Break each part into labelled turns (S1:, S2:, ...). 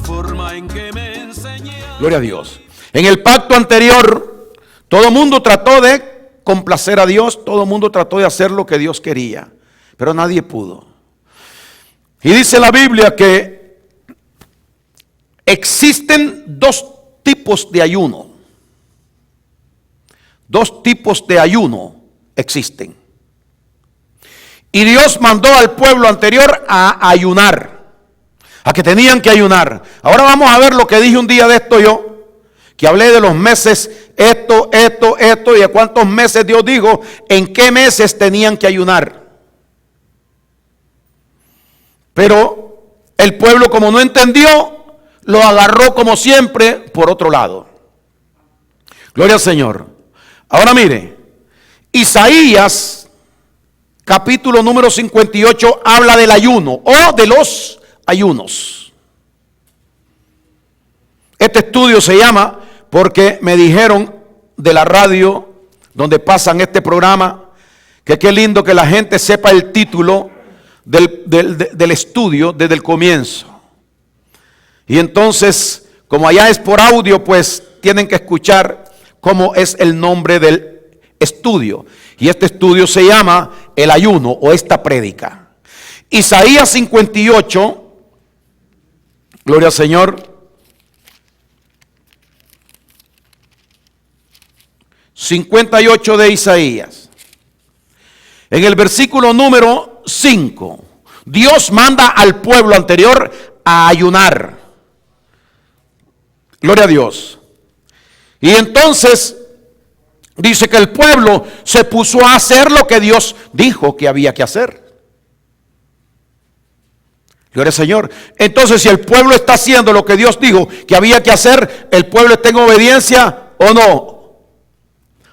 S1: forma en que me enseñé.
S2: Gloria a Dios. En el pacto anterior, todo el mundo trató de complacer a Dios, todo el mundo trató de hacer lo que Dios quería, pero nadie pudo. Y dice la Biblia que existen dos tipos de ayuno. Dos tipos de ayuno existen. Y Dios mandó al pueblo anterior a ayunar, a que tenían que ayunar. Ahora vamos a ver lo que dije un día de esto yo, que hablé de los meses, esto, y a cuántos meses Dios dijo, en qué meses tenían que ayunar. Pero el pueblo, como no entendió, lo agarró como siempre por otro lado. Gloria al Señor. Ahora mire, Isaías capítulo número 58 habla del ayuno o de los ayunos. Este estudio se llama, porque me dijeron de la radio donde pasan este programa, que qué lindo que la gente sepa el título del estudio desde el comienzo. Y entonces, como allá es por audio, pues tienen que escuchar cómo es el nombre del estudio. Y este estudio se llama el ayuno o esta prédica. Isaías 58, gloria al Señor. 58 de Isaías. En el versículo número 5, Dios manda al pueblo anterior a ayunar. Gloria a Dios. Y entonces dice que el pueblo se puso a hacer lo que Dios dijo que había que hacer. Gloria al Señor. Entonces, si el pueblo está haciendo lo que Dios dijo que había que hacer, ¿el pueblo está en obediencia o no?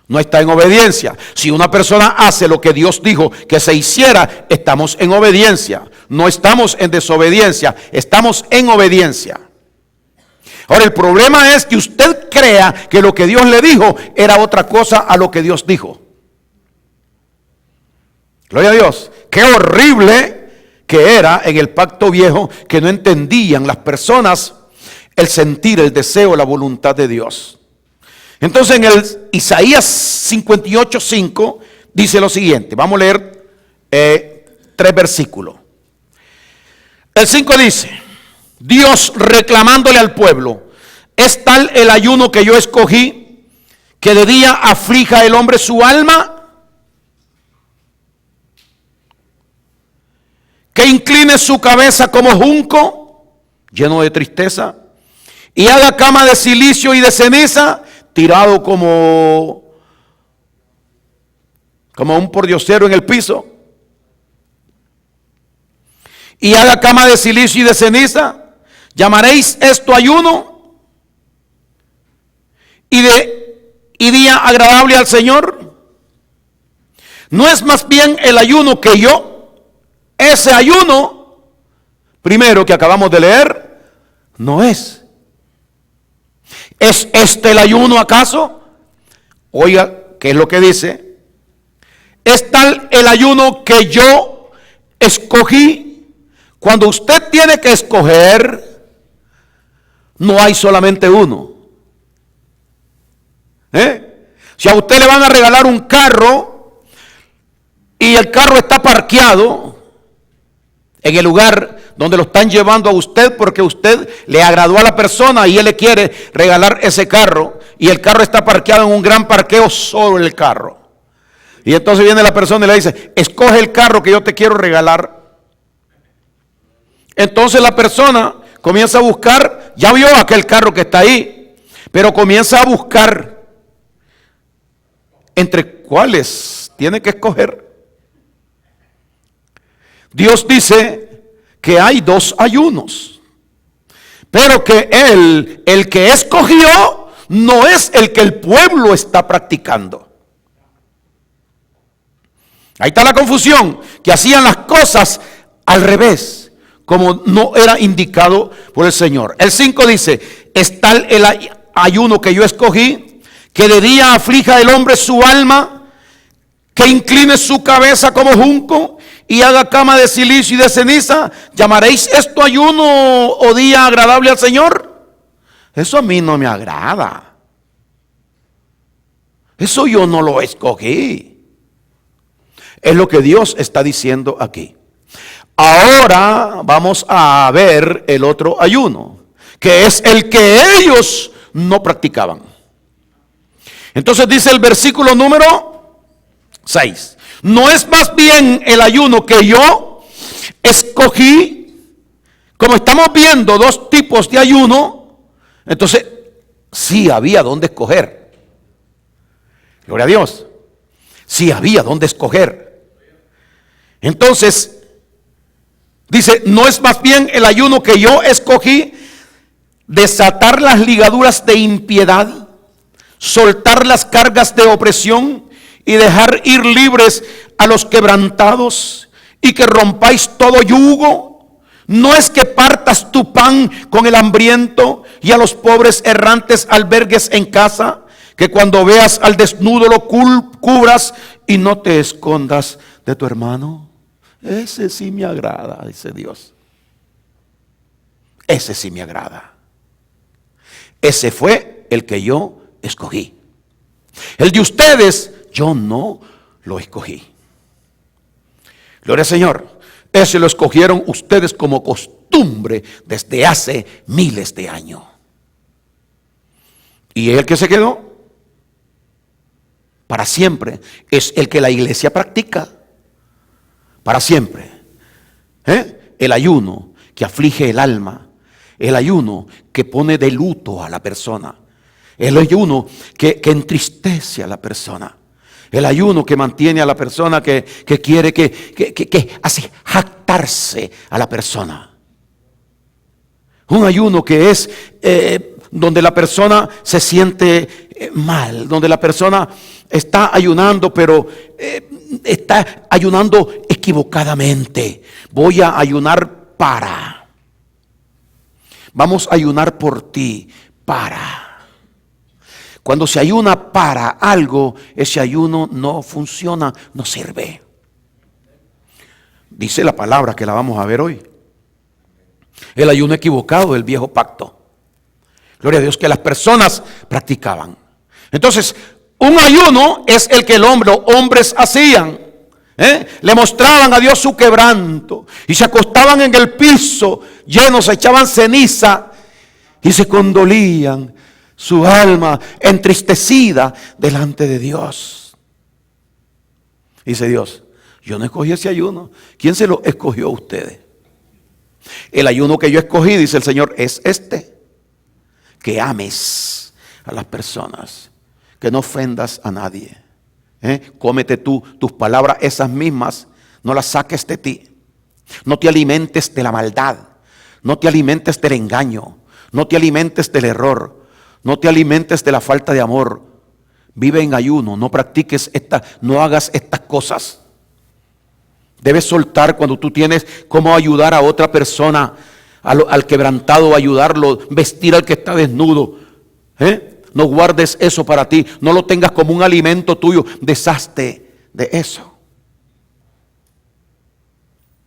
S2: No está en obediencia. Si una persona hace lo que Dios dijo que se hiciera, estamos en obediencia. No estamos en desobediencia, estamos en obediencia. Ahora, el problema es que usted crea que lo que Dios le dijo era otra cosa a lo que Dios dijo. Gloria a Dios. Qué horrible que era en el pacto viejo, que no entendían las personas el sentir, el deseo, la voluntad de Dios. Entonces en el Isaías 58:5 dice lo siguiente. Vamos a leer 3 versículos. El 5 dice: Dios reclamándole al pueblo: ¿es tal el ayuno que yo escogí, que de día aflija el hombre su alma? Que incline su cabeza como junco, lleno de tristeza, y haga cama de silicio y de ceniza, tirado como un pordiosero en el piso. Y haga cama de silicio y de ceniza. ¿Llamaréis esto ayuno y día agradable al Señor? ¿No es más bien el ayuno que ese ayuno primero que acabamos de leer? No es. ¿Es este el ayuno acaso? Oiga, ¿qué es lo que dice? ¿Es tal el ayuno que yo escogí? Cuando usted tiene que escoger, no hay solamente uno. Si a usted le van a regalar un carro y el carro está parqueado en el lugar donde lo están llevando a usted porque usted le agradó a la persona y él le quiere regalar ese carro, y el carro está parqueado en un gran parqueo sobre el carro, y entonces viene la persona y le dice: escoge el carro que yo te quiero regalar. Entonces la persona comienza a buscar, ya vio aquel carro que está ahí, pero comienza a buscar entre cuáles tiene que escoger. Dios dice que hay 2 ayunos, pero que el que escogió no es el que el pueblo está practicando. Ahí está la confusión, que hacían las cosas al revés, como no era indicado por el Señor. El 5 dice: es tal el ayuno que yo escogí, que de día aflija el hombre su alma, que incline su cabeza como junco, y haga cama de silicio y de ceniza, ¿llamaréis esto ayuno o día agradable al Señor? Eso a mí no me agrada. Eso yo no lo escogí. Es lo que Dios está diciendo aquí. Ahora vamos a ver el otro ayuno, que es el que ellos no practicaban. Entonces dice el versículo número 6. ¿No es más bien el ayuno que yo escogí? Como estamos viendo dos tipos de ayuno, entonces sí había donde escoger. Gloria a Dios. Sí había donde escoger. Entonces dice, ¿no es más bien el ayuno que yo escogí desatar las ligaduras de impiedad, soltar las cargas de opresión y dejar ir libres a los quebrantados y que rompáis todo yugo? ¿No es que partas tu pan con el hambriento y a los pobres errantes albergues en casa? Que cuando veas al desnudo lo cubras y no te escondas de tu hermano. Ese sí me agrada, dice Dios. Ese sí me agrada. Ese fue el que yo escogí. El de ustedes, yo no lo escogí. Gloria al Señor. Ese lo escogieron ustedes como costumbre desde hace miles de años. Y el que se quedó para siempre es el que la iglesia practica. Para siempre. El ayuno que aflige el alma. El ayuno que pone de luto a la persona. El ayuno que entristece a la persona. El ayuno que mantiene a la persona que quiere, que hace jactarse a la persona. Un ayuno que es donde la persona se siente mal, donde la persona está ayunando, pero está ayunando equivocadamente. Voy a ayunar para. Vamos a ayunar por ti, para. Cuando se ayuna para algo, ese ayuno no funciona, no sirve. Dice la palabra que la vamos a ver hoy. El ayuno equivocado del viejo pacto. Gloria a Dios, que las personas practicaban. Entonces, un ayuno es el que los hombres hacían. Le mostraban a Dios su quebranto y se acostaban en el piso llenos, se echaban ceniza y se condolían, su alma entristecida delante de Dios. Dice Dios, yo no escogí ese ayuno. ¿Quién se lo escogió a ustedes? El ayuno que yo escogí, dice el Señor, es este: que ames a las personas, que no ofendas a nadie. Cómete tú tus palabras, esas mismas, no las saques de ti. No te alimentes de la maldad, no te alimentes del engaño, no te alimentes del error, no te alimentes de la falta de amor. Vive en ayuno, no practiques no hagas estas cosas. Debes soltar cuando tú tienes cómo ayudar a otra persona, al quebrantado, ayudarlo, vestir al que está desnudo. No guardes eso para ti, no lo tengas como un alimento tuyo, deshazte de eso.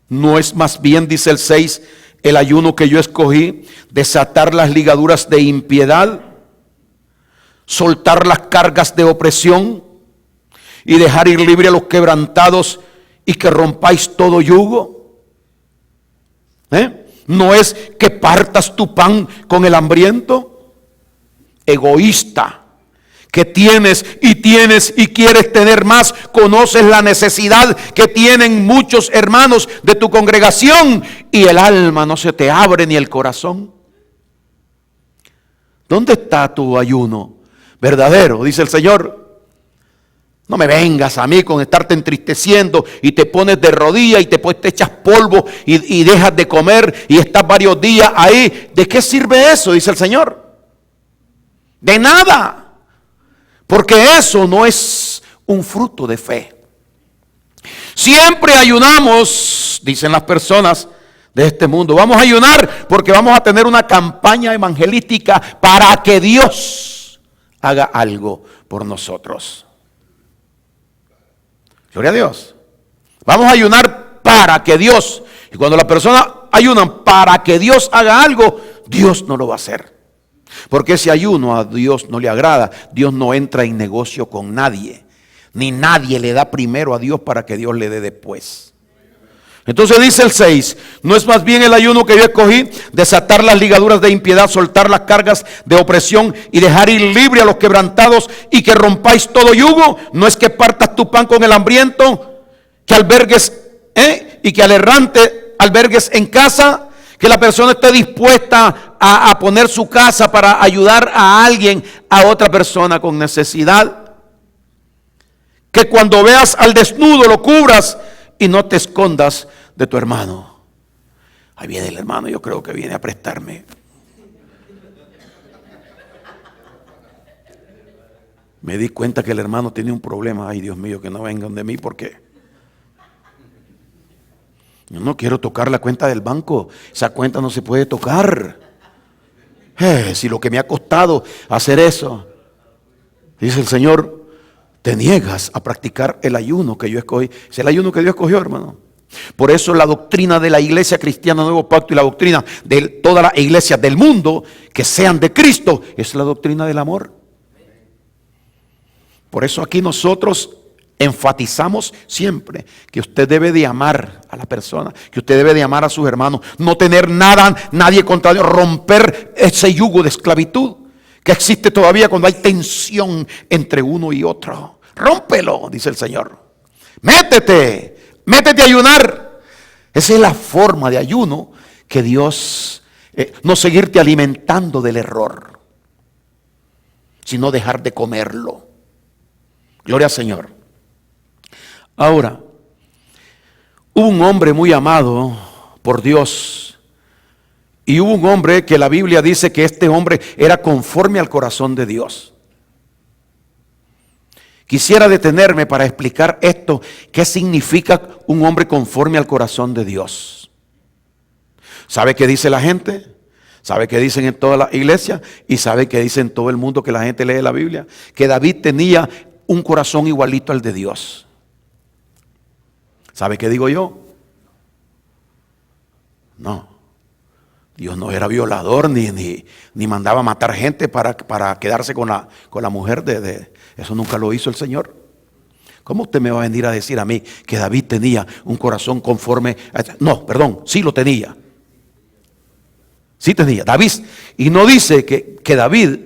S2: No es más bien, dice el 6, el ayuno que yo escogí, desatar las ligaduras de impiedad, soltar las cargas de opresión y dejar ir libre a los quebrantados y que rompáis todo yugo. No es que partas tu pan con el hambriento. Egoísta, que tienes y quieres tener más, conoces la necesidad que tienen muchos hermanos de tu congregación y el alma no se te abre ni el corazón. ¿Dónde está tu ayuno verdadero? Dice el Señor. No me vengas a mí con estarte entristeciendo y te pones de rodillas y te echas polvo y dejas de comer y estás varios días ahí. ¿De qué sirve eso? Dice el Señor. De nada, porque eso no es un fruto de fe. Siempre ayunamos, dicen las personas de este mundo. Vamos a ayunar porque vamos a tener una campaña evangelística para que Dios haga algo por nosotros. Gloria a Dios. Vamos a ayunar para que Dios, y cuando la persona ayuna para que Dios haga algo, Dios no lo va a hacer. Porque ese ayuno a Dios no le agrada. Dios no entra en negocio con nadie, ni nadie le da primero a Dios para que Dios le dé después. Entonces dice el 6, ¿no es más bien el ayuno que yo escogí? Desatar las ligaduras de impiedad, soltar las cargas de opresión y dejar ir libre a los quebrantados y que rompáis todo yugo. ¿No es que partas tu pan con el hambriento, que albergues y que al errante albergues en casa? Que la persona esté dispuesta a poner su casa para ayudar a alguien, a otra persona con necesidad. Que cuando veas al desnudo lo cubras y no te escondas de tu hermano. Ahí viene el hermano, yo creo que viene a prestarme. Me di cuenta que el hermano tiene un problema. Ay, Dios mío, que no vengan de mí porque yo no quiero tocar la cuenta del banco. Esa cuenta no se puede tocar. Si lo que me ha costado hacer eso, dice el Señor, te niegas a practicar el ayuno que yo escogí. Es el ayuno que Dios escogió, hermano. Por eso la doctrina de la iglesia cristiana Nuevo Pacto y la doctrina de todas las iglesias del mundo que sean de Cristo es la doctrina del amor. Por eso aquí nosotros enfatizamos siempre que usted debe de amar a la persona, que usted debe de amar a sus hermanos, no tener nada, nadie contra Dios, romper ese yugo de esclavitud que existe todavía cuando hay tensión entre uno y otro. Rómpelo, dice el Señor. Métete a ayunar. Esa es la forma de ayuno que Dios, no seguirte alimentando del error, sino dejar de comerlo. Gloria al Señor. Ahora, hubo un hombre muy amado por Dios. Y hubo un hombre que la Biblia dice que este hombre era conforme al corazón de Dios. Quisiera detenerme para explicar esto. ¿Qué significa un hombre conforme al corazón de Dios? ¿Sabe qué dice la gente? ¿Sabe qué dicen en toda la iglesia? ¿Y sabe qué dice en todo el mundo que la gente lee la Biblia? Que David tenía un corazón igualito al de Dios. ¿Sabe qué digo yo? No. Dios no era violador ni mandaba matar gente para quedarse con la mujer de eso nunca lo hizo el Señor. ¿Cómo usted me va a venir a decir a mí que David tenía un corazón conforme no, perdón, sí lo tenía. Sí tenía, David. Y no dice que David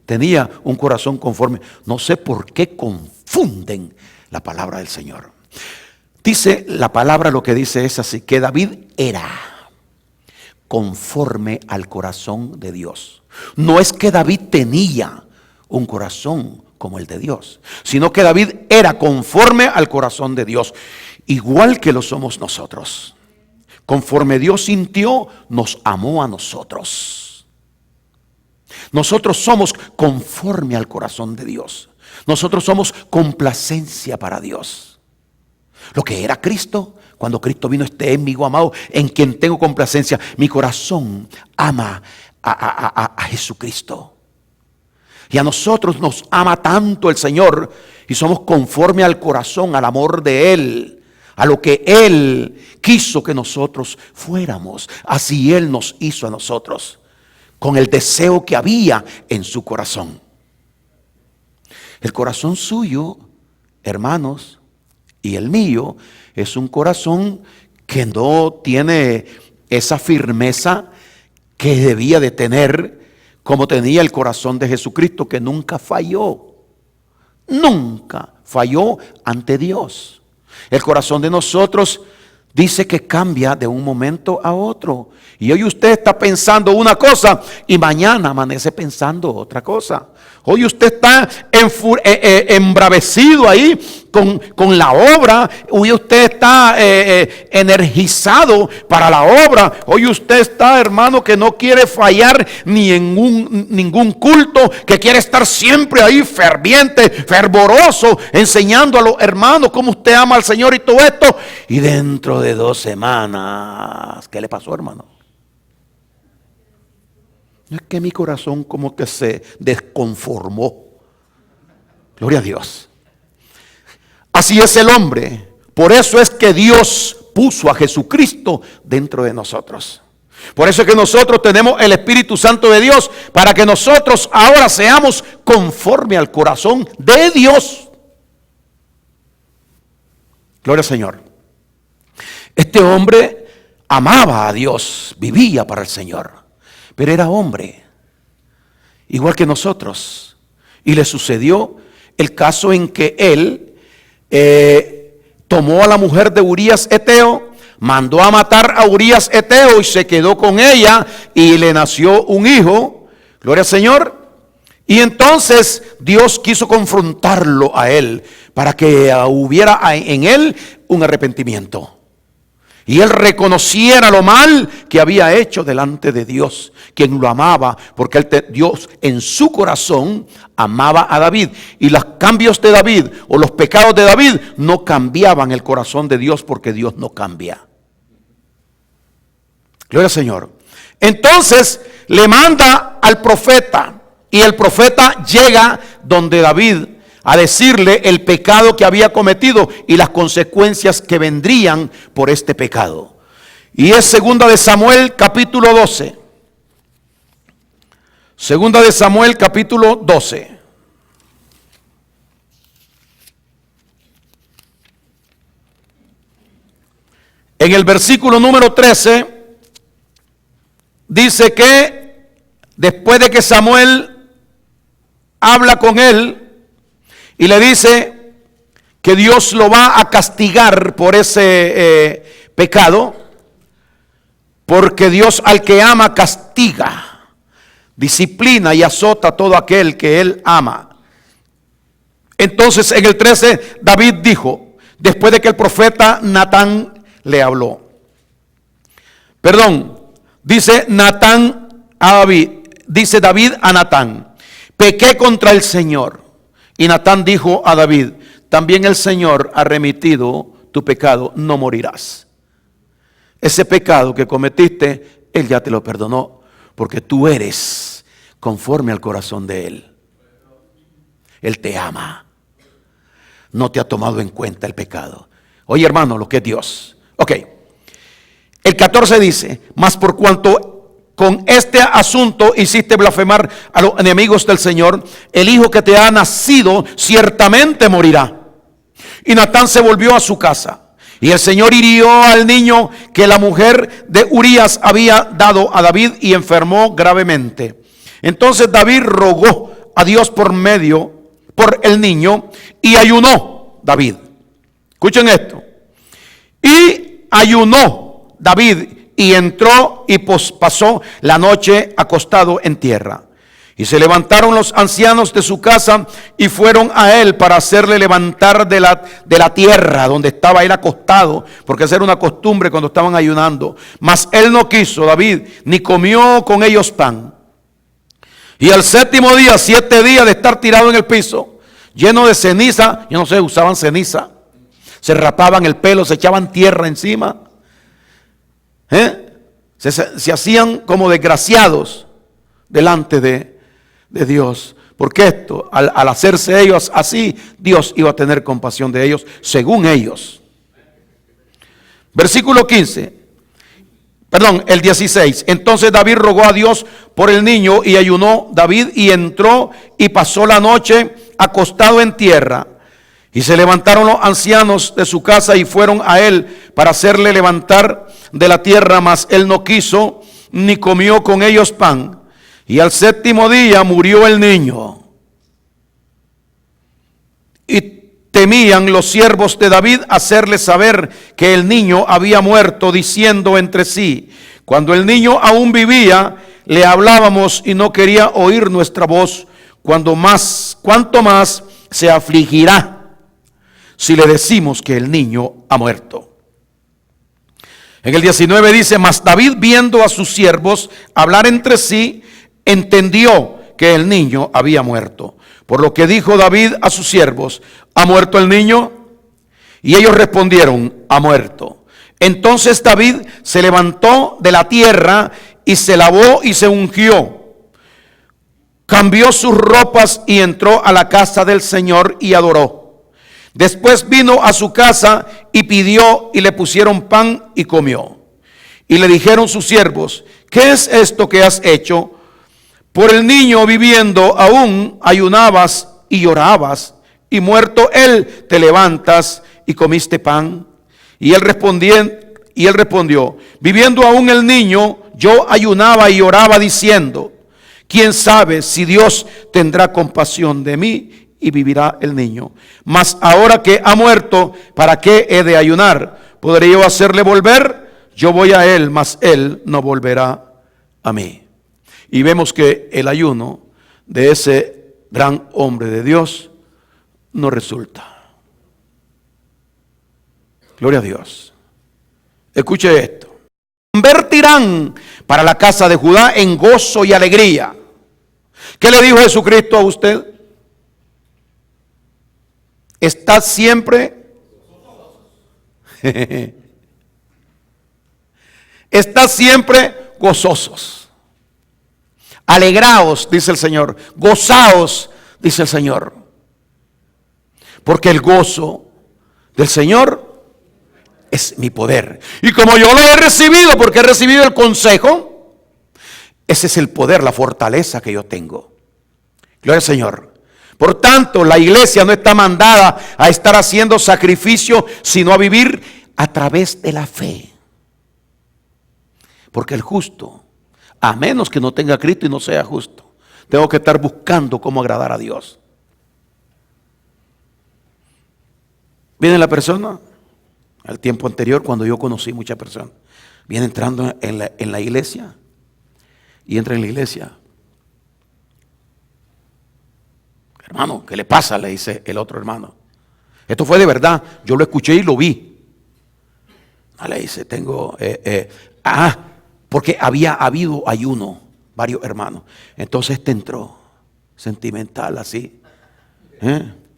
S2: tenía un corazón conforme. No sé por qué confunden la palabra del Señor. Dice la palabra, lo que dice es así, que David era conforme al corazón de Dios. No es que David tenía un corazón como el de Dios, sino que David era conforme al corazón de Dios, igual que lo somos nosotros. Conforme Dios sintió, nos amó a nosotros. Nosotros somos conforme al corazón de Dios. Nosotros somos complacencia para Dios. Lo que era Cristo, cuando Cristo vino, este es mi hijo amado, en quien tengo complacencia. Mi corazón ama a Jesucristo. Y a nosotros nos ama tanto el Señor y somos conforme al corazón, al amor de Él, a lo que Él quiso que nosotros fuéramos. Así Él nos hizo a nosotros, con el deseo que había en su corazón. El corazón suyo, hermanos, y el mío, es un corazón que no tiene esa firmeza que debía de tener, como tenía el corazón de Jesucristo, que nunca falló. Nunca falló ante Dios. El corazón de nosotros dice que cambia de un momento a otro. Y hoy usted está pensando una cosa y mañana amanece pensando otra cosa. Hoy usted está embravecido ahí con la obra. Hoy usted está energizado para la obra. Hoy usted está, hermano, que no quiere fallar ni en ningún culto, que quiere estar siempre ahí ferviente, fervoroso, enseñando a los hermanos cómo usted ama al Señor y todo esto. Y dentro de 2 semanas, ¿qué le pasó, hermano? No es que mi corazón como que se desconformó. Gloria a Dios. Así es el hombre. Por eso es que Dios puso a Jesucristo dentro de nosotros. Por eso es que nosotros tenemos el Espíritu Santo de Dios, para que nosotros ahora seamos conforme al corazón de Dios. Gloria al Señor. Este hombre amaba a Dios, vivía para el Señor, pero era hombre, igual que nosotros. Y le sucedió el caso en que él tomó a la mujer de Urías Eteo, mandó a matar a Urías Eteo y se quedó con ella y le nació un hijo. Gloria al Señor. Y entonces Dios quiso confrontarlo a él para que hubiera en él un arrepentimiento. Y él reconociera lo mal que había hecho delante de Dios, quien lo amaba, porque Dios en su corazón amaba a David. Y los cambios de David o los pecados de David no cambiaban el corazón de Dios, porque Dios no cambia. Gloria al Señor. Entonces le manda al profeta, y el profeta llega donde David a decirle el pecado que había cometido y las consecuencias que vendrían por este pecado. Y es segunda de Samuel capítulo 12. Segunda de Samuel capítulo 12. En el versículo número 13 dice que después de que Samuel habla con él y le dice que Dios lo va a castigar por ese pecado, porque Dios al que ama castiga, disciplina y azota a todo aquel que él ama. Entonces en el 13 David dijo, después de que el profeta Natán le habló, dice David a Natán, pequé contra el Señor. Y Natán dijo a David, también el Señor ha remitido tu pecado, no morirás. Ese pecado que cometiste, Él ya te lo perdonó, porque tú eres conforme al corazón de Él. Él te ama. No te ha tomado en cuenta el pecado. Oye, hermano, lo que es Dios. Ok. El 14 dice, mas por cuanto con este asunto hiciste blasfemar a los enemigos del Señor, el hijo que te ha nacido ciertamente morirá. Y Natán se volvió a su casa. Y el Señor hirió al niño que la mujer de Urías había dado a David y enfermó gravemente. Entonces David rogó a Dios por el niño, y ayunó David. Escuchen esto. Y ayunó David y entró y pasó la noche acostado en tierra. Y se levantaron los ancianos de su casa y fueron a él para hacerle levantar de la tierra donde estaba él acostado, porque esa era una costumbre cuando estaban ayunando. Mas él no quiso, David, ni comió con ellos pan. Y al séptimo día, 7 días de estar tirado en el piso, lleno de ceniza, yo no sé, usaban ceniza, se rapaban el pelo, se echaban tierra encima. Se hacían como desgraciados delante de Dios, porque esto, al hacerse ellos así, Dios iba a tener compasión de ellos, según ellos. Versículo 16. Entonces David rogó a Dios por el niño, y ayunó David y entró y pasó la noche acostado en tierra. Y se levantaron los ancianos de su casa y fueron a él para hacerle levantar de la tierra, mas él no quiso ni comió con ellos pan. Y al séptimo día murió el niño. Y temían los siervos de David hacerle saber que el niño había muerto, diciendo entre sí, cuando el niño aún vivía, le hablábamos y no quería oír nuestra voz, cuanto más se afligirá si le decimos que el niño ha muerto. En el 19 dice, mas David, viendo a sus siervos hablar entre sí, entendió que el niño había muerto. Por lo que dijo David a sus siervos, ¿ha muerto el niño? Y ellos respondieron, ha muerto. Entonces David se levantó de la tierra y se lavó y se ungió. Cambió sus ropas y entró a la casa del Señor y adoró. Después vino a su casa y pidió, y le pusieron pan y comió. Y le dijeron sus siervos: ¿qué es esto que has hecho? Por el niño viviendo aún ayunabas y llorabas, y muerto él te levantas y comiste pan. Y él respondió: viviendo aún el niño, yo ayunaba y lloraba diciendo: ¿quién sabe si Dios tendrá compasión de mí y vivirá el niño? Mas ahora que ha muerto, ¿para qué he de ayunar? ¿Podré yo hacerle volver? Yo voy a él, mas él no volverá a mí. Y vemos que el ayuno de ese gran hombre de Dios no resulta. Gloria a Dios. Escuche esto: convertirán para la casa de Judá en gozo y alegría. ¿Qué le dijo Jesucristo a usted? Estad siempre estad siempre gozosos. Alegraos, dice el Señor. Gozaos, dice el Señor. Porque el gozo del Señor es mi poder. Y como yo lo he recibido, porque he recibido el consejo, ese es el poder, la fortaleza que yo tengo. Gloria al Señor. Por tanto, la iglesia no está mandada a estar haciendo sacrificio, sino a vivir a través de la fe. Porque el justo, a menos que no tenga Cristo y no sea justo, tengo que estar buscando cómo agradar a Dios. Viene la persona, al tiempo anterior, cuando yo conocí muchas personas, viene entrando en la iglesia, y entra en la iglesia. Hermano, ¿qué le pasa?, le dice el otro hermano. Esto fue de verdad, yo lo escuché y lo vi. Le dice, porque había habido ayuno, varios hermanos. Entonces este entró, sentimental así,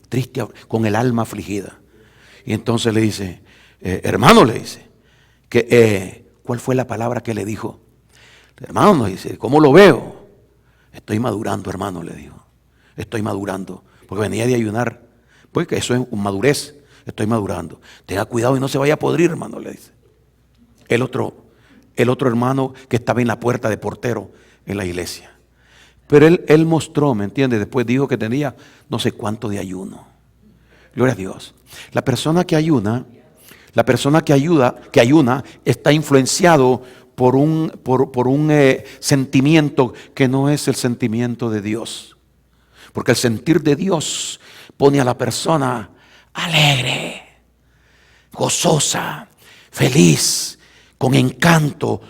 S2: triste, con el alma afligida. Y entonces le dice, hermano, le dice, ¿cuál fue la palabra que le dijo? Hermano, dice, ¿cómo lo veo? Estoy madurando, hermano, le dijo. Estoy madurando, porque venía de ayunar, porque eso es madurez. Estoy madurando. Tenga cuidado y no se vaya a podrir, hermano, le dice. El otro hermano que estaba en la puerta de portero en la iglesia. Pero él mostró, ¿me entiende? Después dijo que tenía no sé cuánto de ayuno. Gloria a Dios. La persona que ayuna está influenciado por un sentimiento que no es el sentimiento de Dios. Porque el sentir de Dios pone a la persona alegre, gozosa, feliz, con encanto.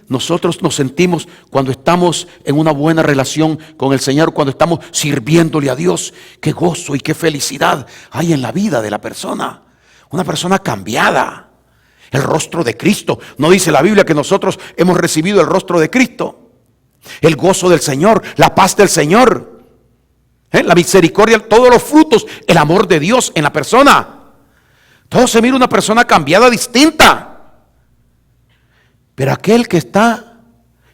S2: Nosotros nos sentimos cuando estamos en una buena relación con el Señor, cuando estamos sirviéndole a Dios. Qué gozo y qué felicidad hay en la vida de la persona. Una persona cambiada. El rostro de Cristo. ¿No dice la Biblia que nosotros hemos recibido el rostro de Cristo? El gozo del Señor, la paz del Señor. La misericordia, todos los frutos, el amor de Dios en la persona. Todo se mira una persona cambiada, distinta. Pero aquel que está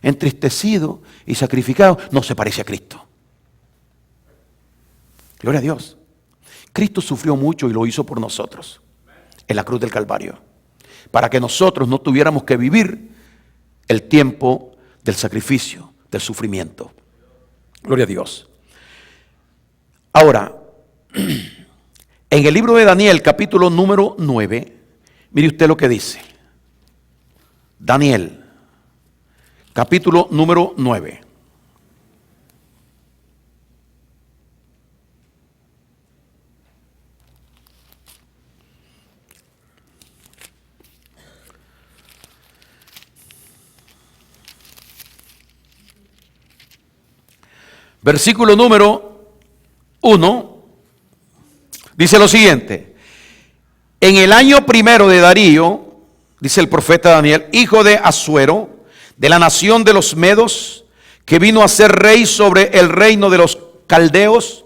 S2: entristecido y sacrificado no se parece a Cristo. Gloria a Dios. Cristo sufrió mucho y lo hizo por nosotros en la cruz del Calvario, para que nosotros no tuviéramos que vivir el tiempo del sacrificio, del sufrimiento. Gloria a Dios. Ahora, en el libro de Daniel, capítulo número 9, mire usted lo que dice. Daniel, capítulo número 9. Versículo número 1, dice lo siguiente: en el año primero de Darío, dice el profeta Daniel, hijo de Asuero, de la nación de los Medos, que vino a ser rey sobre el reino de los caldeos,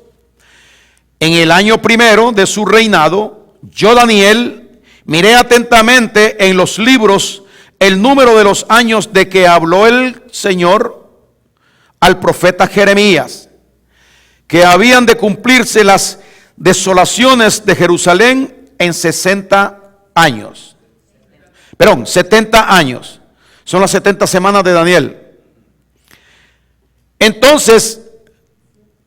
S2: en el año primero de su reinado, yo Daniel miré atentamente en los libros el número de los años de que habló el Señor al profeta Jeremías, que habían de cumplirse las desolaciones de Jerusalén en 60 años. Perdón, 70 años. Son las 70 semanas de Daniel. Entonces,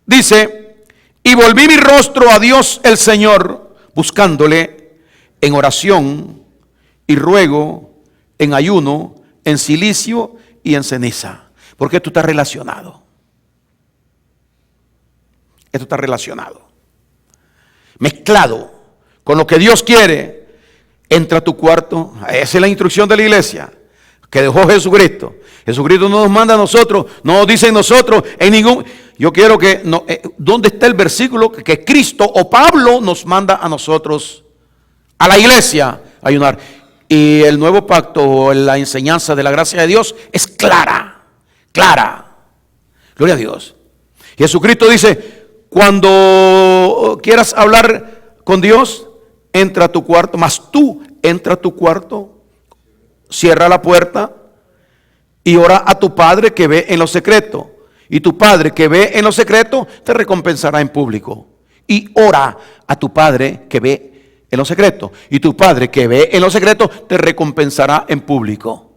S2: dice, y volví mi rostro a Dios el Señor, buscándole en oración y ruego, en ayuno, en cilicio y en ceniza. Porque esto está relacionado. Esto está relacionado. Mezclado con lo que Dios quiere. Entra a tu cuarto. Esa es la instrucción de la iglesia que dejó Jesucristo. Jesucristo no nos manda a nosotros, no nos dice nosotros en ningún. Yo quiero que, no, ¿dónde está el versículo que Cristo o Pablo nos manda a nosotros, a la iglesia, a ayunar? Y el nuevo pacto, la enseñanza de la gracia de Dios es clara, clara. Gloria a Dios. Jesucristo dice, cuando quieras hablar con Dios, entra a tu cuarto, mas tú entra a tu cuarto, cierra la puerta y ora a tu Padre que ve en lo secreto. Y tu Padre que ve en lo secreto te recompensará en público. Y ora a tu Padre que ve en lo secreto. Y tu Padre que ve en lo secreto te recompensará en público.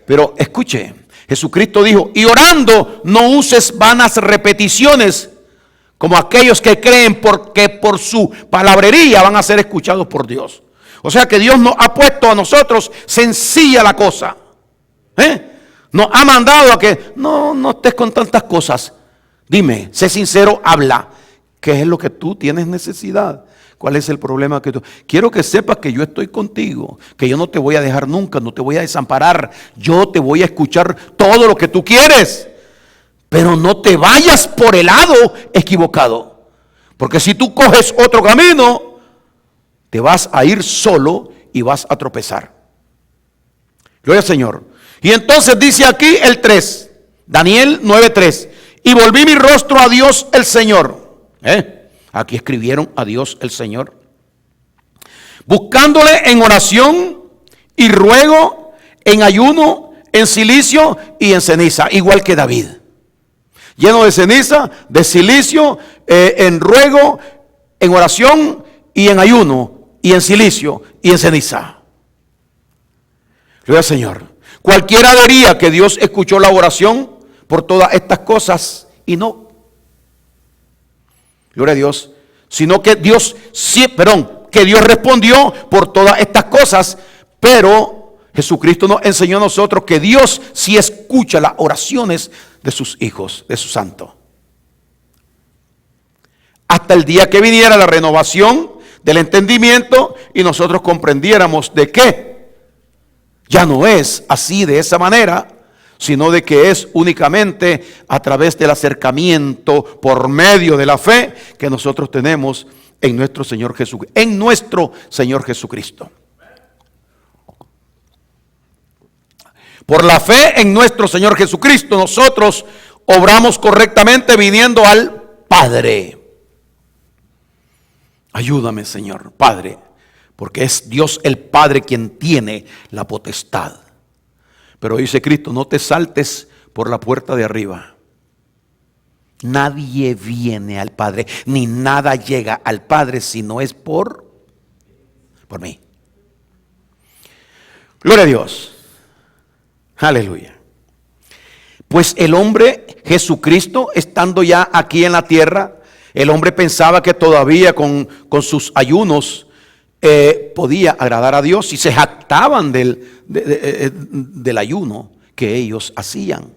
S2: Pero escuche, Jesucristo dijo, y orando no uses vanas repeticiones como aquellos que creen porque por su palabrería van a ser escuchados por Dios. O sea que Dios nos ha puesto a nosotros sencilla la cosa. Nos ha mandado a que no estés con tantas cosas. Dime, sé sincero, habla. ¿Qué es lo que tú tienes necesidad? ¿Cuál es el problema que tú? Quiero que sepas que yo estoy contigo, que yo no te voy a dejar nunca, no te voy a desamparar. Yo te voy a escuchar todo lo que tú quieres. Pero no te vayas por el lado equivocado. Porque si tú coges otro camino, te vas a ir solo y vas a tropezar. Gloria al Señor. Y entonces dice aquí el 3, Daniel 9:3. Y volví mi rostro a Dios el Señor. Aquí escribieron a Dios el Señor. Buscándole en oración y ruego, en ayuno, en cilicio y en ceniza. Igual que David. Lleno de ceniza, de cilicio, en ruego, en oración y en ayuno y en cilicio y en ceniza. Gloria al Señor. Cualquiera diría que Dios escuchó la oración por todas estas cosas y no. Gloria a Dios. Sino que Dios, que Dios respondió por todas estas cosas, pero Jesucristo nos enseñó a nosotros que Dios sí escucha las oraciones de sus hijos, de su santo. Hasta el día que viniera la renovación del entendimiento y nosotros comprendiéramos de qué. Ya no es así de esa manera, sino de que es únicamente a través del acercamiento por medio de la fe que nosotros tenemos en nuestro Señor Jesucristo. Por la fe en nuestro Señor Jesucristo nosotros obramos correctamente viniendo al Padre. Ayúdame, Señor, Padre. Porque es Dios el Padre quien tiene la potestad. Pero dice Cristo, no te saltes por la puerta de arriba. Nadie viene al Padre, ni nada llega al Padre si no es por mí. Gloria a Dios. Aleluya. Pues el hombre Jesucristo, estando ya aquí en la tierra, el hombre pensaba que todavía con sus ayunos podía agradar a Dios y se jactaban del ayuno que ellos hacían,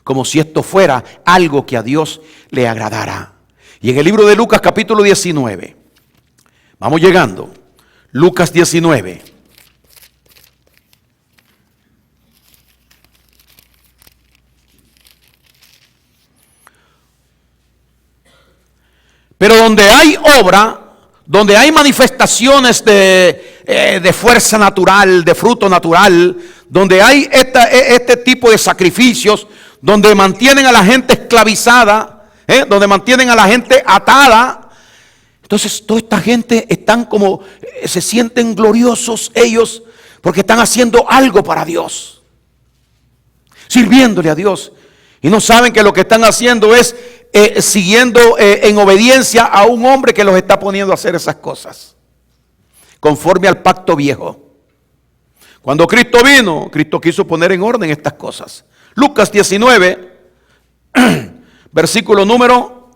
S2: como si esto fuera algo que a Dios le agradara. Y en el libro de Lucas capítulo 19, vamos llegando, Lucas 19. Pero donde hay obra, donde hay manifestaciones de fuerza natural, de fruto natural, donde hay este tipo de sacrificios, donde mantienen a la gente esclavizada, donde mantienen a la gente atada. Entonces toda esta gente están como, se sienten gloriosos ellos, porque están haciendo algo para Dios, sirviéndole a Dios. Y no saben que lo que están haciendo es siguiendo en obediencia a un hombre que los está poniendo a hacer esas cosas, conforme al pacto viejo. Cuando Cristo vino, Cristo quiso poner en orden estas cosas. Lucas 19, versículo número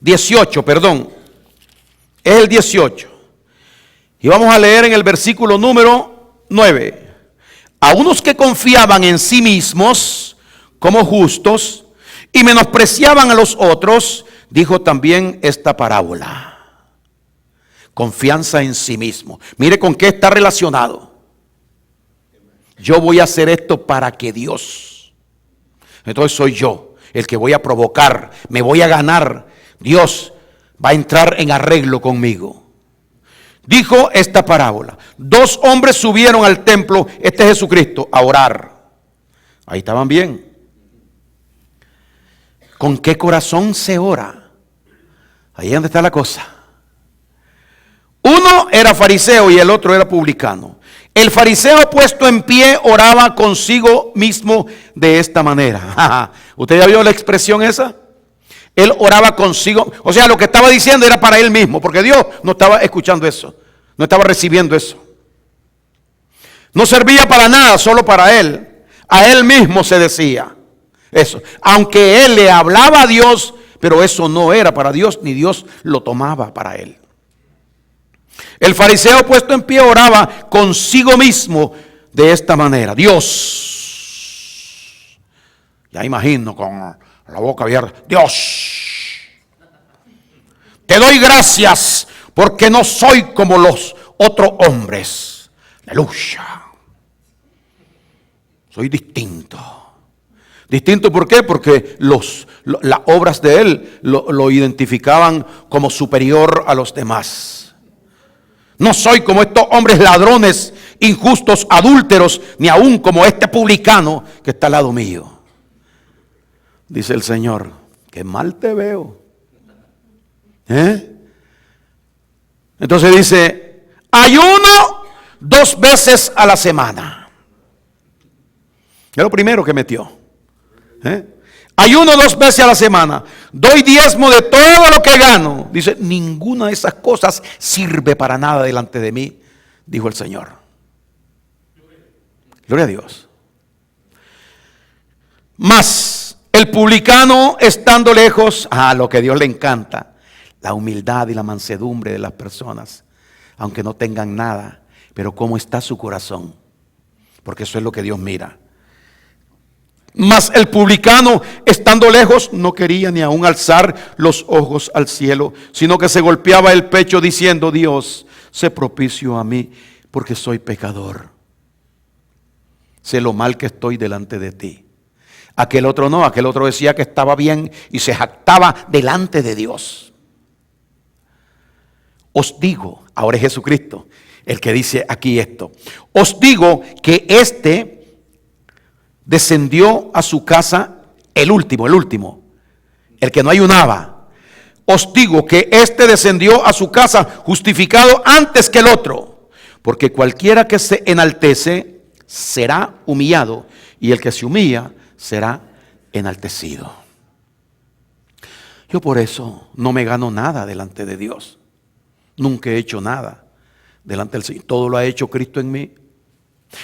S2: 18, perdón. Es el 18. Y vamos a leer en el versículo número 9. A unos que confiaban en sí mismos como justos y menospreciaban a los otros, dijo también esta parábola. Confianza en sí mismo. Mire con qué está relacionado. Yo voy a hacer esto para que Dios. Entonces soy yo el que voy a provocar, me voy a ganar. Dios va a entrar en arreglo conmigo. Dijo esta parábola. 2 hombres subieron al templo, este es Jesucristo, a orar. Ahí estaban bien. ¿Con qué corazón se ora? Ahí es donde está la cosa. Uno era fariseo y el otro era publicano. El fariseo puesto en pie oraba consigo mismo de esta manera. ¿Usted ya vio la expresión esa? Él oraba consigo, o sea, lo que estaba diciendo era para él mismo, porque Dios no estaba escuchando eso, no estaba recibiendo eso. No servía para nada, solo para él. A él mismo se decía eso. Aunque él le hablaba a Dios, pero eso no era para Dios, ni Dios lo tomaba para él. El fariseo puesto en pie oraba consigo mismo de esta manera. Dios, ya imagino con la boca abierta. Dios, te doy gracias porque no soy como los otros hombres. Aleluya. Soy distinto. Distinto, ¿por qué? Porque las obras de él lo identificaban como superior a los demás. No soy como estos hombres ladrones, injustos, adúlteros, ni aún como este publicano que está al lado mío. Dice el Señor, qué mal te veo. Entonces dice, ayuno 2 veces a la semana. Es lo primero que metió. Ayuno 2 veces a la semana. Doy diezmo de todo lo que gano. Dice, ninguna de esas cosas sirve para nada delante de mí, dijo el Señor. Gloria a Dios. Mas el publicano estando lejos, a lo que a Dios le encanta, la humildad y la mansedumbre de las personas, aunque no tengan nada, pero cómo está su corazón, porque eso es lo que Dios mira. Mas el publicano, estando lejos, no quería ni aún alzar los ojos al cielo, sino que se golpeaba el pecho diciendo, Dios, sé propicio a mí, porque soy pecador. Sé lo mal que estoy delante de ti. Aquel otro no, aquel otro decía que estaba bien y se jactaba delante de Dios. Os digo, ahora es Jesucristo el que dice aquí esto. Os digo que descendió a su casa el último, el que no ayunaba. Os digo que descendió a su casa justificado antes que el otro, porque cualquiera que se enaltece será humillado, y el que se humilla será enaltecido. Yo por eso no me gano nada delante de Dios. Nunca he hecho nada delante del Señor. Todo lo ha hecho Cristo en mí.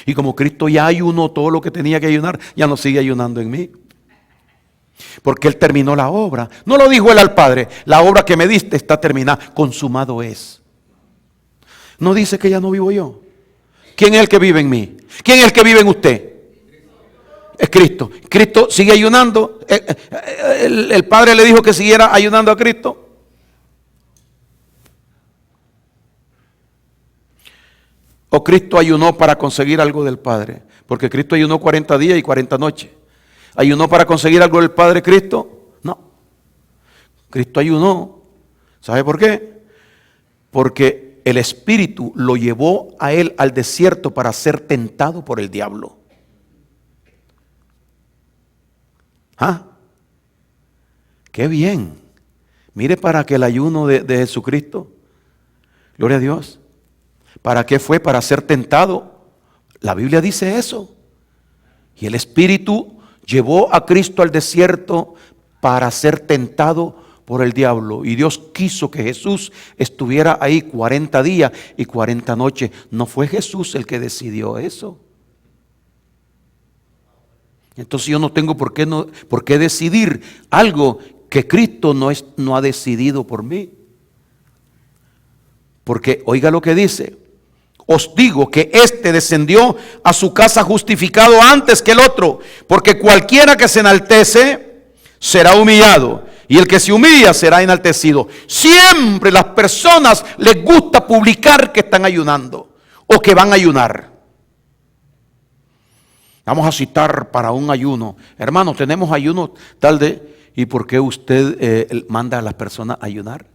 S2: Y como Cristo ya ayunó todo lo que tenía que ayunar, ya no sigue ayunando en mí. Porque Él terminó la obra. No lo dijo Él al Padre, la obra que me diste está terminada, consumado es. No dice que ya no vivo yo. ¿Quién es el que vive en mí? ¿Quién es el que vive en usted? Es Cristo. Cristo sigue ayunando. El Padre le dijo que siguiera ayunando a Cristo. ¿O Cristo ayunó para conseguir algo del Padre? Porque Cristo ayunó 40 días y 40 noches. ¿Ayunó para conseguir algo del Padre Cristo? No. Cristo ayunó. ¿Sabe por qué? Porque el Espíritu lo llevó a Él al desierto para ser tentado por el diablo. ¿Ah? ¡Qué bien! Mire, para que el ayuno de Jesucristo Gloria a Dios. ¿Para qué fue? Para ser tentado. La Biblia dice eso. Y el Espíritu llevó a Cristo al desierto para ser tentado por el diablo. Y Dios quiso que Jesús estuviera ahí 40 días y 40 noches. No fue Jesús el que decidió eso. Entonces yo no tengo por qué decidir algo que Cristo no ha decidido por mí. Porque oiga lo que dice: os digo que éste descendió a su casa justificado antes que el otro, porque cualquiera que se enaltece será humillado, y el que se humilla será enaltecido. Siempre las personas les gusta publicar que están ayunando o que van a ayunar. Vamos a citar para un ayuno. Hermano, tenemos ayuno tal de... ¿Y por qué usted manda a las personas a ayunar?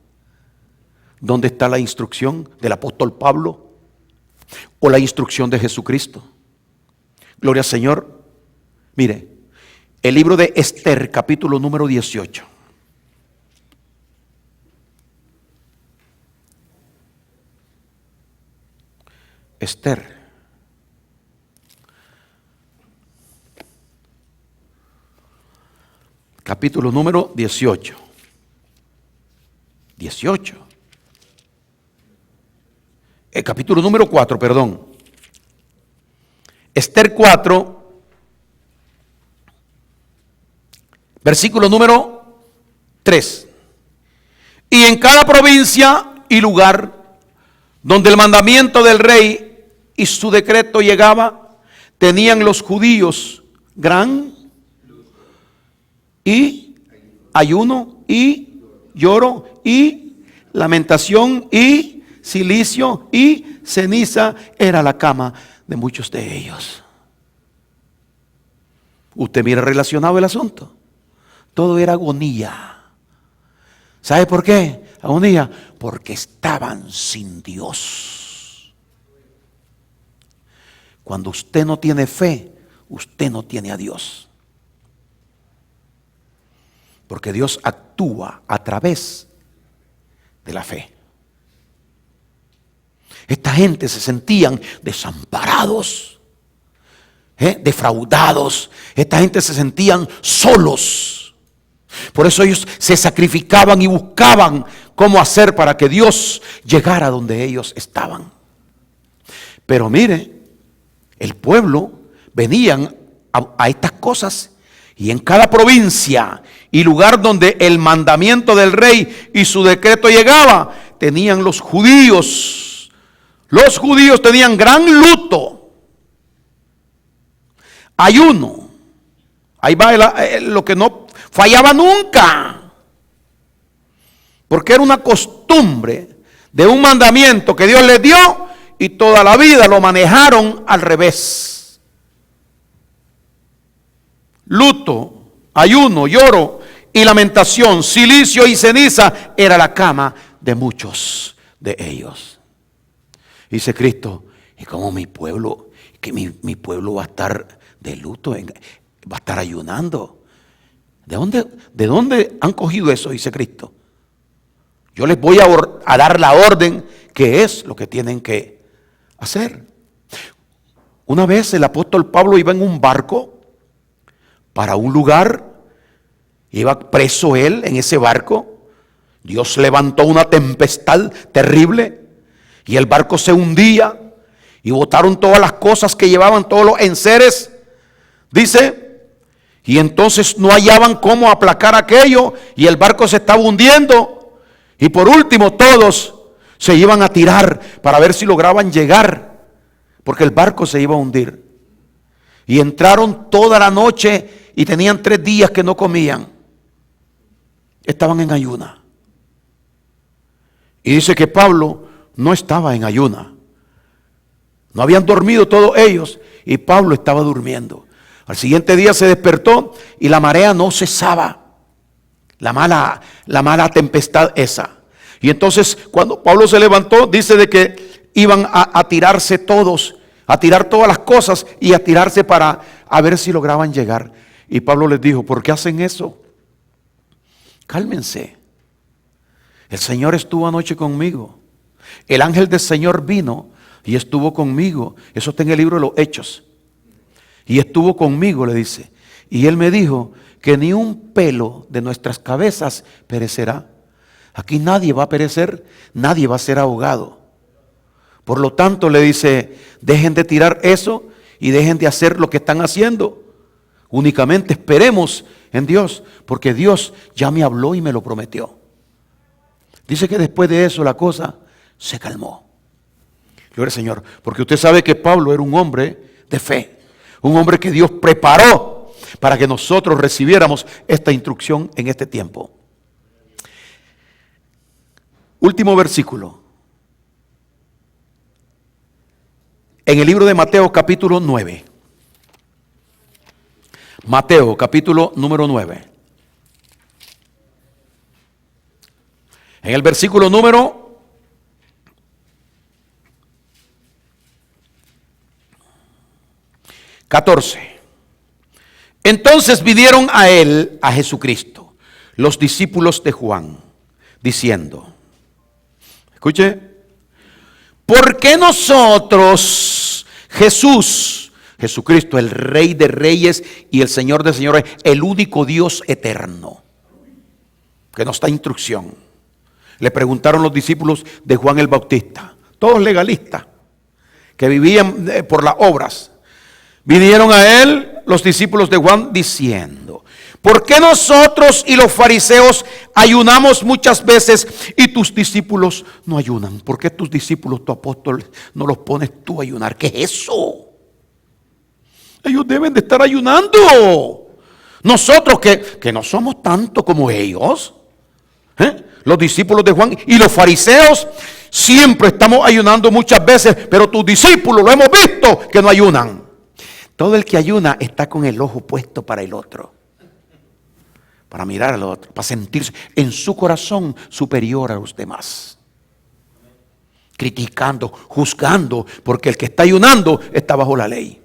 S2: ¿Dónde está la instrucción del apóstol Pablo? ¿O la instrucción de Jesucristo? Gloria al Señor. Mire, el libro de Esther, capítulo número 18. Esther. Capítulo número 18. 18. El capítulo número 4, perdón. Esther 4, versículo número 3. Y en cada provincia y lugar donde el mandamiento del rey y su decreto llegaba, tenían los judíos gran y ayuno y lloro y lamentación y silicio y ceniza era la cama de muchos de ellos. Usted mira relacionado el asunto. Todo era agonía. ¿Sabe por qué? Agonía. Porque estaban sin Dios. Cuando usted no tiene fe, usted no tiene a Dios. Porque Dios actúa a través de la fe. Esta gente se sentían desamparados, defraudados. Esta gente se sentían solos. Por eso ellos se sacrificaban y buscaban cómo hacer para que Dios llegara donde ellos estaban. Pero mire, el pueblo venían a estas cosas. Y en cada provincia y lugar donde el mandamiento del rey y su decreto llegaba, tenían los judíos. Los judíos tenían gran luto, ayuno. Ahí va lo que no fallaba nunca. Porque era una costumbre de un mandamiento que Dios les dio y toda la vida lo manejaron al revés. Luto, ayuno, lloro y lamentación, silicio y ceniza era la cama de muchos de ellos. Dice Cristo: ¿y cómo mi pueblo, que mi pueblo va a estar de luto, va a estar ayunando? ¿De dónde han cogido eso? Dice Cristo. Yo les voy a dar la orden que es lo que tienen que hacer. Una vez el apóstol Pablo iba en un barco para un lugar, iba preso él en ese barco. Dios levantó una tempestad terrible y el barco se hundía y botaron todas las cosas que llevaban, todos los enseres, dice, y entonces no hallaban cómo aplacar aquello y el barco se estaba hundiendo y por último todos se iban a tirar para ver si lograban llegar, porque el barco se iba a hundir. Y entraron toda la noche y tenían 3 días que no comían. Estaban en ayuna. Y dice que Pablo no estaba en ayuna. No habían dormido todos ellos y Pablo estaba durmiendo. Al siguiente día se despertó y la marea no cesaba. La mala tempestad esa. Y entonces cuando Pablo se levantó, dice de que iban a tirarse todos, a tirar todas las cosas y a tirarse para a ver si lograban llegar. Y Pablo les dijo: ¿por qué hacen eso? Cálmense. El Señor estuvo anoche conmigo El ángel del Señor vino y estuvo conmigo. Eso está en el libro de los Hechos. Y estuvo conmigo, le dice. Y él me dijo que ni un pelo de nuestras cabezas perecerá. Aquí nadie va a perecer, nadie va a ser ahogado. Por lo tanto, le dice, dejen de tirar eso y dejen de hacer lo que están haciendo. Únicamente esperemos en Dios, porque Dios ya me habló y me lo prometió. Dice que después de eso la cosa se calmó. Gloria al Señor, porque usted sabe que Pablo era un hombre de fe, un hombre que Dios preparó para que nosotros recibiéramos esta instrucción en este tiempo. Último versículo. En el libro de Mateo capítulo 9. Mateo capítulo número 9. En el versículo número 14. Entonces vinieron a él, a Jesucristo, los discípulos de Juan, diciendo, escuche, ¿por qué nosotros, Jesucristo, el Rey de Reyes y el Señor de Señores, el único Dios eterno, que nos da instrucción? Le preguntaron los discípulos de Juan el Bautista, todos legalistas, que vivían por las obras. Vinieron a él los discípulos de Juan diciendo, ¿por qué nosotros y los fariseos ayunamos muchas veces y tus discípulos no ayunan? ¿Por qué tus discípulos, tu apóstol, no los pones tú a ayunar? ¿Qué es eso? Ellos deben de estar ayunando. Nosotros que no somos tanto como ellos, los discípulos de Juan y los fariseos, siempre estamos ayunando muchas veces, pero tus discípulos lo hemos visto que no ayunan. Todo el que ayuna está con el ojo puesto para el otro, para mirar al otro, para sentirse en su corazón superior a los demás, criticando, juzgando, porque el que está ayunando está bajo la ley.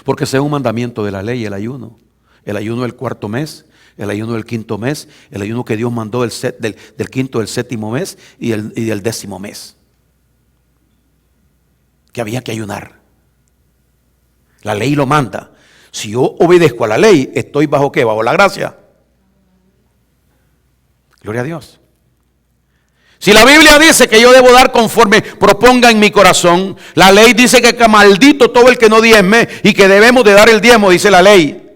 S2: Porque ese es un mandamiento de la ley, el ayuno del cuarto mes, el ayuno del quinto mes, el ayuno que Dios mandó del quinto, del séptimo mes y del 10º mes, que había que ayunar. La ley lo manda. Si yo obedezco a la ley, ¿estoy bajo qué? Bajo la gracia. Gloria a Dios. Si la Biblia dice que yo debo dar conforme proponga en mi corazón, la ley dice que maldito todo el que no diezme y que debemos de dar el diezmo, dice la ley.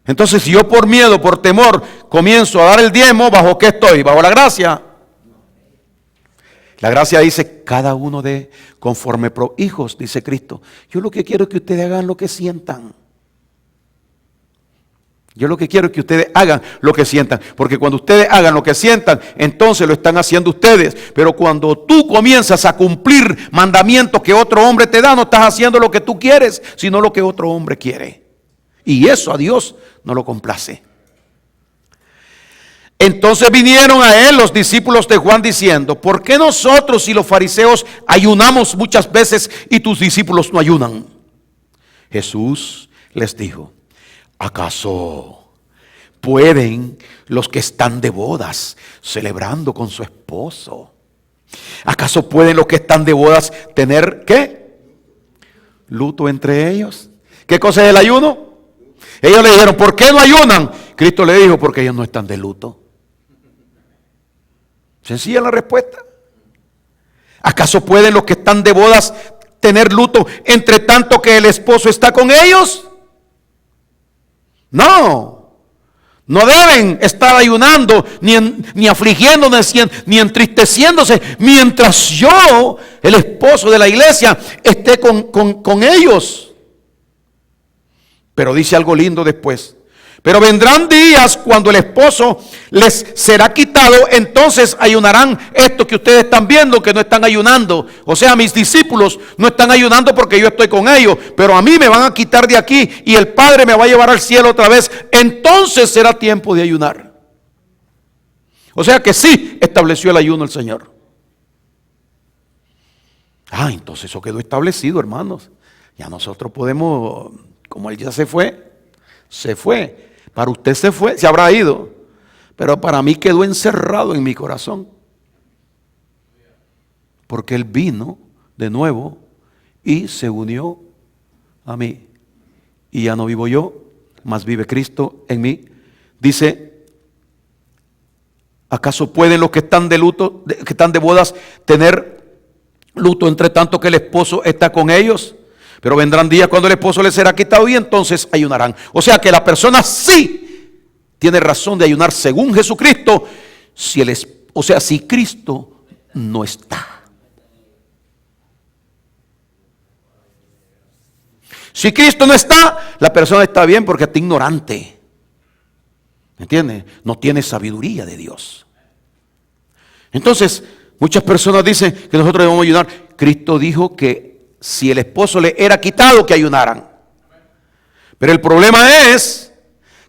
S2: Entonces, si yo por miedo, por temor, comienzo a dar el diezmo, ¿bajo qué estoy? ¿Bajo la gracia? La gracia dice, cada uno de conforme hijos, dice Cristo. Yo lo que quiero es que ustedes hagan lo que sientan. Yo lo que quiero es que ustedes hagan lo que sientan. Porque cuando ustedes hagan lo que sientan, entonces lo están haciendo ustedes. Pero cuando tú comienzas a cumplir mandamientos que otro hombre te da, no estás haciendo lo que tú quieres, sino lo que otro hombre quiere. Y eso a Dios no lo complace. Entonces vinieron a él los discípulos de Juan diciendo, ¿por qué nosotros y los fariseos ayunamos muchas veces y tus discípulos no ayunan? Jesús les dijo, ¿acaso pueden los que están de bodas celebrando con su esposo? ¿Acaso pueden los que están de bodas tener qué? Luto entre ellos. ¿Qué cosa es el ayuno? Ellos le dijeron, ¿por qué no ayunan? Cristo le dijo, porque ellos no están de luto. Sencilla la respuesta. ¿Acaso pueden los que están de bodas tener luto entre tanto que el esposo está con ellos? No. No deben estar ayunando, ni afligiéndose, ni entristeciéndose, mientras yo, el esposo de la iglesia, esté con ellos. Pero dice algo lindo después. Pero vendrán días cuando el esposo les será quitado, entonces ayunarán esto que ustedes están viendo que no están ayunando. O sea, mis discípulos no están ayunando porque yo estoy con ellos, pero a mí me van a quitar de aquí y el Padre me va a llevar al cielo otra vez. Entonces será tiempo de ayunar. O sea que sí estableció el ayuno el Señor. Entonces eso quedó establecido, hermanos. Ya nosotros podemos, como él ya se fue. Para usted se fue, se habrá ido, pero para mí quedó encerrado en mi corazón. porque Él vino de nuevo y se unió a mí. Y ya no vivo yo, mas vive Cristo en mí. Dice, ¿acaso pueden los que están de luto, que están de bodas, tener luto entre tanto que el esposo está con ellos? Pero vendrán días cuando el esposo les será quitado y entonces ayunarán. O sea que la persona sí tiene razón de ayunar según Jesucristo, si Cristo no está. Si Cristo no está, la persona está bien porque está ignorante. ¿Me entiendes? No tiene sabiduría de Dios. Entonces, muchas personas dicen que nosotros debemos ayunar. Cristo dijo que si el esposo le era quitado, que ayunaran. Pero el problema es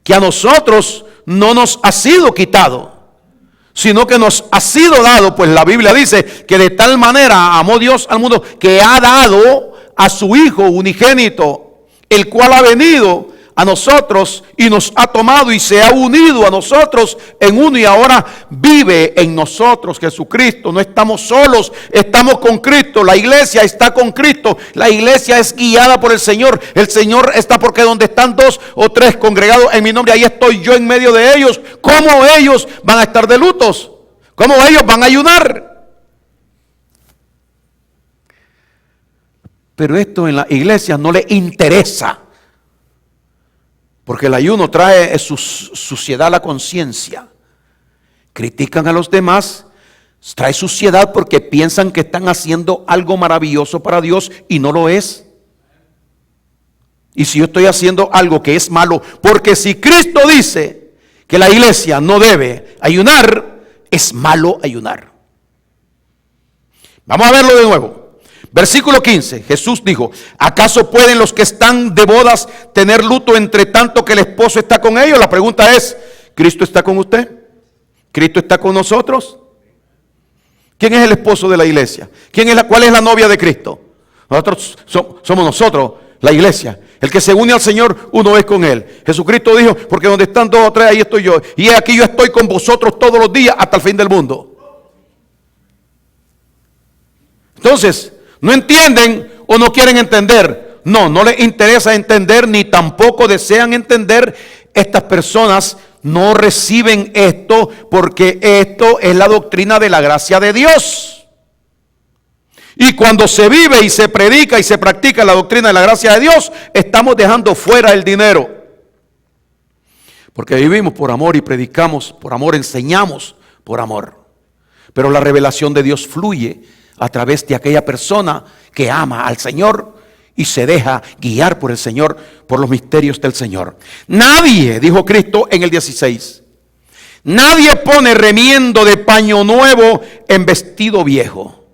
S2: que a nosotros no nos ha sido quitado, sino que nos ha sido dado. Pues la Biblia dice que de tal manera amó Dios al mundo que ha dado a su Hijo unigénito, el cual ha venido a nosotros y nos ha tomado y se ha unido a nosotros en uno y ahora vive en nosotros Jesucristo. No estamos solos, estamos con Cristo. La iglesia está con Cristo. La iglesia es guiada por el Señor. El Señor está porque donde están 2 o 3 congregados en mi nombre, ahí estoy yo en medio de ellos. ¿Cómo ellos van a estar de lutos? ¿Cómo ellos van a ayunar? Pero esto en la iglesia no le interesa, porque el ayuno trae suciedad a la conciencia. Critican a los demás, trae suciedad porque piensan que están haciendo algo maravilloso para Dios y no lo es. Y si yo estoy haciendo algo que es malo, porque si Cristo dice que la iglesia no debe ayunar, es malo ayunar. Vamos a verlo de nuevo. Versículo 15, Jesús dijo, ¿acaso pueden los que están de bodas tener luto entre tanto que el esposo está con ellos? La pregunta es, ¿Cristo está con usted? ¿Cristo está con nosotros? ¿Quién es el esposo de la iglesia? ¿Cuál es la novia de Cristo? Nosotros somos nosotros, la iglesia. El que se une al Señor, uno es con Él. Jesucristo dijo, porque donde están 2 o 3, ahí estoy yo. Y aquí yo estoy con vosotros todos los días hasta el fin del mundo. Entonces, ¿no entienden o no quieren entender? No les interesa entender ni tampoco desean entender. Estas personas no reciben esto porque esto es la doctrina de la gracia de Dios. Y cuando se vive y se predica y se practica la doctrina de la gracia de Dios, estamos dejando fuera el dinero. Porque vivimos por amor y predicamos por amor, enseñamos por amor. Pero la revelación de Dios fluye a través de aquella persona que ama al Señor y se deja guiar por el Señor, por los misterios del Señor. Nadie, dijo Cristo en el 16, nadie pone remiendo de paño nuevo en vestido viejo.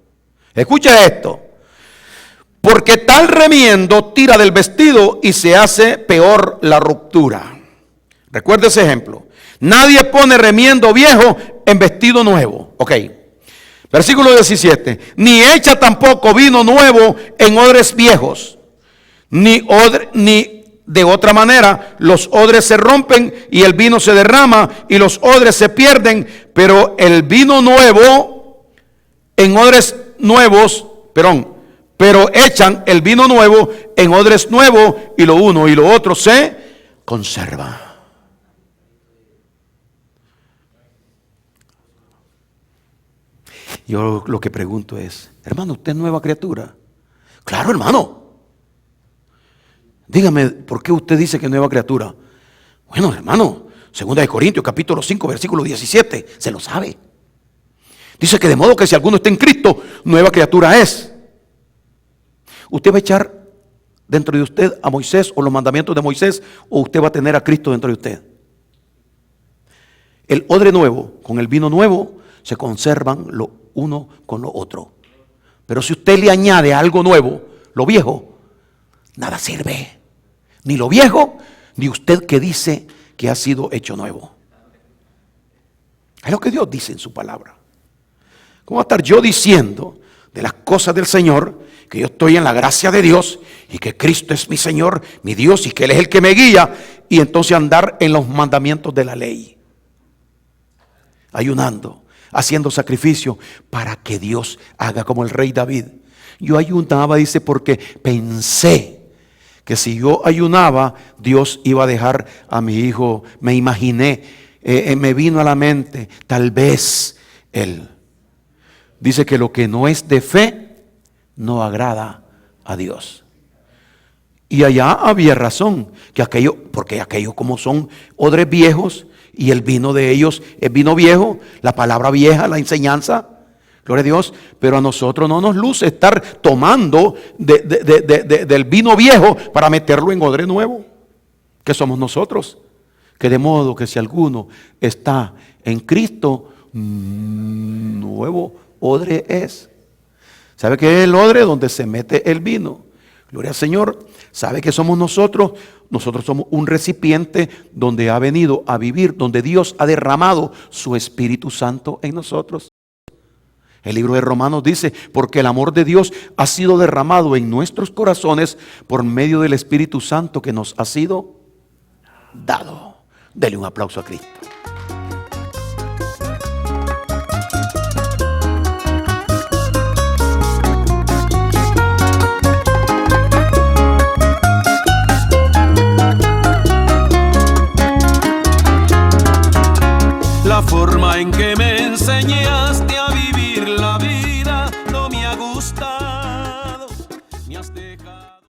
S2: Escucha esto, porque tal remiendo tira del vestido y se hace peor la ruptura. Recuerda ese ejemplo. Nadie pone remiendo viejo en vestido nuevo. Ok. Versículo 17. Ni echa tampoco vino nuevo en odres viejos. Ni de otra manera los odres se rompen y el vino se derrama y los odres se pierden. Pero el vino nuevo en odres nuevos, pero echan el vino nuevo en odres nuevos y lo uno y lo otro se conserva. Yo lo que pregunto es, hermano, ¿usted es nueva criatura? Claro, hermano. Dígame, ¿por qué usted dice que es nueva criatura? Bueno, hermano, 2 Corintios capítulo 5, versículo 17, se lo sabe. Dice que de modo que si alguno está en Cristo, nueva criatura es. ¿Usted va a echar dentro de usted a Moisés o los mandamientos de Moisés, o usted va a tener a Cristo dentro de usted? El odre nuevo con el vino nuevo se conservan lo uno con lo otro. Pero si usted le añade algo nuevo, lo viejo, nada sirve. Ni lo viejo, ni usted que dice que ha sido hecho nuevo. Es lo que Dios dice en su palabra. ¿Cómo va a estar yo diciendo de las cosas del Señor, que yo estoy en la gracia de Dios y que Cristo es mi Señor, mi Dios, y que Él es el que me guía, y entonces andar en los mandamientos de la ley? Ayunando, haciendo sacrificio para que Dios haga como el rey David. Yo ayunaba, dice, porque pensé que si yo ayunaba, Dios iba a dejar a mi hijo. Me imaginé, me vino a la mente, tal vez él. Dice que lo que no es de fe, no agrada a Dios. Y allá había razón, porque aquellos como son odres viejos, y el vino de ellos es vino viejo, la palabra vieja, la enseñanza, gloria a Dios, pero a nosotros no nos luce estar tomando del vino viejo para meterlo en odre nuevo, que somos nosotros. Que de modo que si alguno está en Cristo, nuevo odre es. ¿Sabe qué es el odre? Donde se mete el vino. Gloria al Señor. ¿Sabe qué somos nosotros? Nosotros somos un recipiente donde ha venido a vivir, donde Dios ha derramado su Espíritu Santo en nosotros. El libro de Romanos dice, porque el amor de Dios ha sido derramado en nuestros corazones por medio del Espíritu Santo que nos ha sido dado. Dele un aplauso a Cristo.
S1: La forma en que me enseñaste